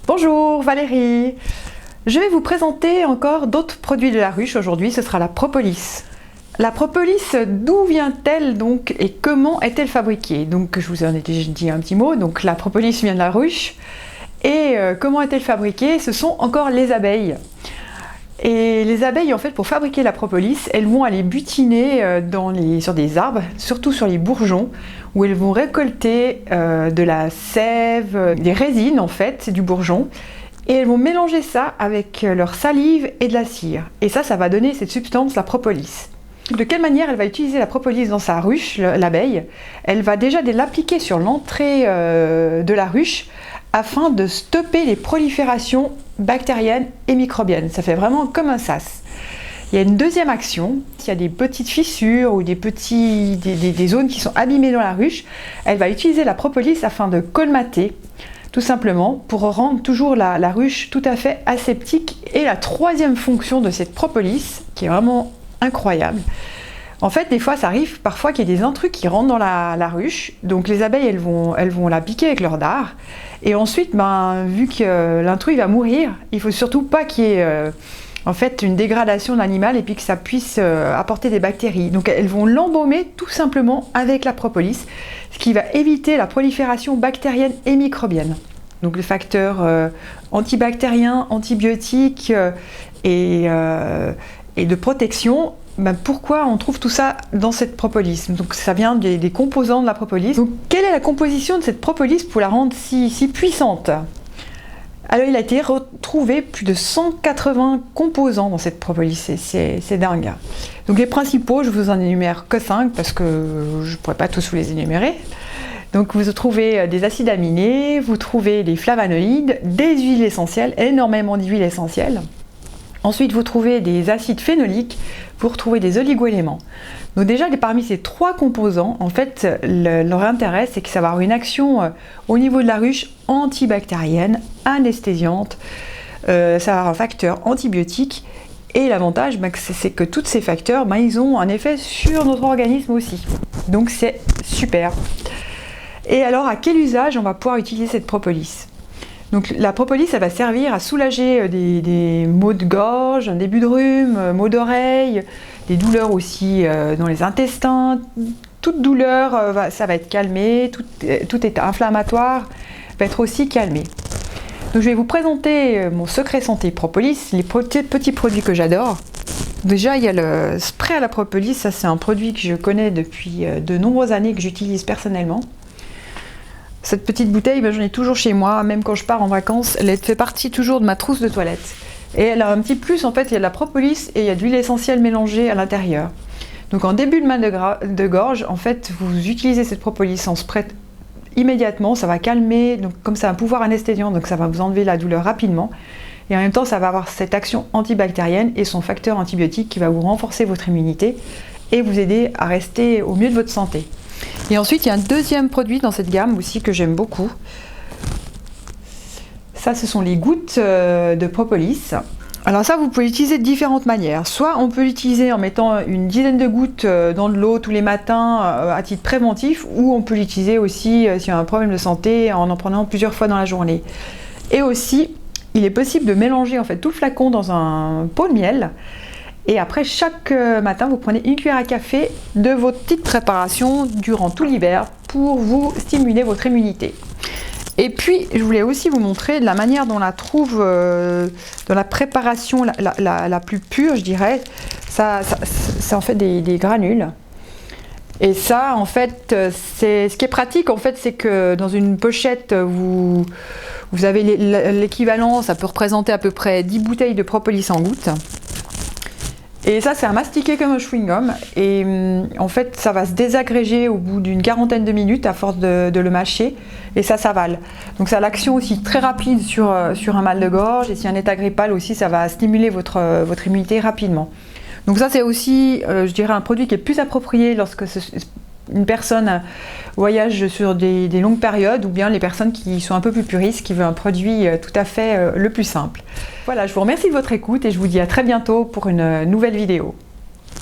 Bonjour Valérie, je vais vous présenter encore d'autres produits de la ruche. Aujourd'hui ce sera la propolis. La propolis, d'où vient-elle donc et comment est-elle fabriquée? Donc je vous en ai déjà dit un petit mot, donc la propolis vient de la ruche. Et comment est-elle fabriquée? Ce sont encore les abeilles. Et les abeilles, en fait, pour fabriquer la propolis, elles vont aller butiner sur des arbres, surtout sur les bourgeons, où elles vont récolter de la sève, des résines en fait, du bourgeon, et elles vont mélanger ça avec leur salive et de la cire. Et ça va donner cette substance, la propolis. De quelle manière elle va utiliser la propolis dans sa ruche, l'abeille? Elle va déjà l'appliquer sur l'entrée de la ruche afin de stopper les proliférations bactériennes et microbiennes. Ça fait vraiment comme un sas. Il y a une deuxième action, s'il y a des petites fissures ou des zones qui sont abîmées dans la ruche, elle va utiliser la propolis afin de colmater, tout simplement, pour rendre toujours la ruche tout à fait aseptique. Et la troisième fonction de cette propolis, qui est vraiment incroyable, en fait, des fois, ça arrive parfois qu'il y ait des intrus qui rentrent dans la ruche. Donc les abeilles, elles vont la piquer avec leur dard. Et ensuite, vu que l'intrus va mourir, il ne faut surtout pas qu'il y ait en fait une dégradation de l'animal et puis que ça puisse apporter des bactéries. Donc elles vont l'embaumer tout simplement avec la propolis, ce qui va éviter la prolifération bactérienne et microbienne. Donc les facteurs antibactériens, antibiotiques et de protection. Pourquoi on trouve tout ça dans cette propolis? Donc ça vient des composants de la propolis. Donc quelle est la composition de cette propolis pour la rendre si puissante? Alors il a été retrouvé plus de 180 composants dans cette propolis, c'est dingue. Donc les principaux, je vous en énumère que 5 parce que je ne pourrais pas tous vous les énumérer. Donc vous trouvez des acides aminés, vous trouvez des flavonoïdes, des huiles essentielles, énormément d'huiles essentielles. Ensuite, vous trouvez des acides phénoliques, vous retrouvez des oligoéléments. Donc déjà, parmi ces 3 composants, en fait, leur intérêt, c'est que ça va avoir une action au niveau de la ruche antibactérienne, anesthésiante, ça va avoir un facteur antibiotique. Et l'avantage, c'est que tous ces facteurs, ils ont un effet sur notre organisme aussi. Donc c'est super. Et alors, à quel usage on va pouvoir utiliser cette propolis? Donc la propolis, elle va servir à soulager des maux de gorge, un début de rhume, maux d'oreille, des douleurs aussi dans les intestins. Toute douleur, ça va être calmé, tout état inflammatoire va être aussi calmé. Donc je vais vous présenter mon secret santé propolis, les petits produits que j'adore. Déjà, il y a le spray à la propolis, ça c'est un produit que je connais depuis de nombreuses années, que j'utilise personnellement. Cette petite bouteille, j'en ai toujours chez moi, même quand je pars en vacances, elle fait partie toujours de ma trousse de toilette. Et elle a un petit plus, en fait, il y a de la propolis et il y a de l'huile essentielle mélangée à l'intérieur. Donc en début de mal de gorge, en fait, vous utilisez cette propolis en spray immédiatement, ça va calmer, donc comme ça a un pouvoir anesthésiant, donc ça va vous enlever la douleur rapidement. Et en même temps, ça va avoir cette action antibactérienne et son facteur antibiotique qui va vous renforcer votre immunité et vous aider à rester au mieux de votre santé. Et ensuite, il y a un deuxième produit dans cette gamme aussi que j'aime beaucoup. Ça, ce sont les gouttes de propolis. Alors ça, vous pouvez l'utiliser de différentes manières. Soit on peut l'utiliser en mettant une dizaine de gouttes dans de l'eau tous les matins à titre préventif, ou on peut l'utiliser aussi si on a un problème de santé en prenant plusieurs fois dans la journée. Et aussi, il est possible de mélanger en fait tout le flacon dans un pot de miel. Et après, chaque matin, vous prenez une cuillère à café de votre petite préparation durant tout l'hiver pour vous stimuler votre immunité. Et puis, je voulais aussi vous montrer la manière dont on la trouve dans la préparation la plus pure, je dirais. Ça en fait des granules. Et ça, en fait, ce qui est pratique, en fait, c'est que dans une pochette, vous avez l'équivalent, ça peut représenter à peu près 10 bouteilles de propolis en gouttes. Et ça, c'est à mastiquer comme un chewing-gum. Et en fait, ça va se désagréger au bout d'une quarantaine de minutes à force de le mâcher. Et ça s'avale. Donc ça a l'action aussi très rapide sur un mal de gorge. Et si un état grippal aussi, ça va stimuler votre immunité rapidement. Donc ça, c'est aussi, je dirais, un produit qui est plus approprié lorsque une personne voyage sur des longues périodes, ou bien les personnes qui sont un peu plus puristes, qui veulent un produit tout à fait le plus simple. Voilà, je vous remercie de votre écoute et je vous dis à très bientôt pour une nouvelle vidéo.